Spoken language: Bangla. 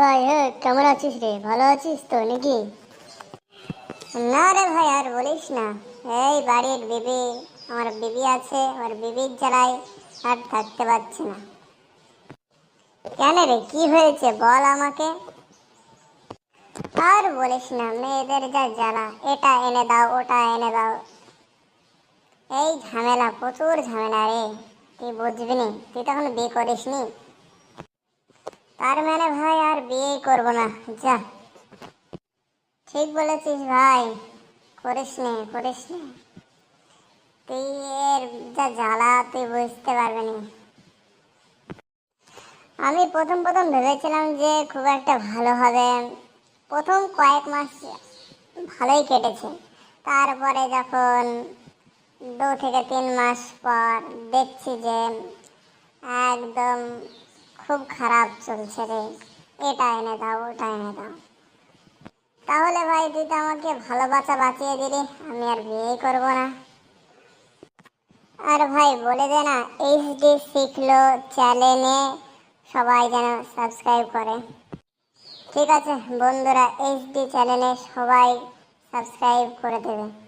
ভাই কেমন আছিস রে? ভালো আছিস তো নাকি? না রে ভাই, আর বলিস না। এই বাড়ির বিবি, আমার বিবি আছে, আমার বিবির জ্বালায় আর থাকতে পারছি না। কেন রে, কি হয়েছে বল আমাকে। আর বলিস না, মেয়েদের যা জ্বালা, এটা এনে দাও ওটা এনে দাও, এই ঝামেলা, প্রচুর ঝামেলা রে। তুই বুঝবি নি, তুই তো এখন বিয়ে করিস নি। তার মানে ভাই আর বিয়েই করবো না, যা। ঠিক বলেছিস ভাই, করিস নে করিস নে। তুই এর যা জ্বালা তুই বুঝতে পারবি না। আমি প্রথম প্রথম ভেবেছিলাম যে খুব একটা ভালো হবে। প্রথম কয়েক মাস ভালোই কেটেছে। তারপরে যখন 2 থেকে 3 মাস পর দেখছি যে একদম খুব খারাপ চলছে রে। এটা এনে দাও ওটা এনে দাও। তাহলে ভাই তুই তো আমাকে ভালোবাসা বাঁচিয়ে দিলি, আমি আর বিয়েই করবো না। আর ভাই বলে দে না, এইচডি শিখলো চ্যানেলে সবাই যেন সাবস্ক্রাইব করে। ঠিক আছে বন্ধুরা, এইচডি চ্যানেলে সবাই সাবস্ক্রাইব করে দেবে।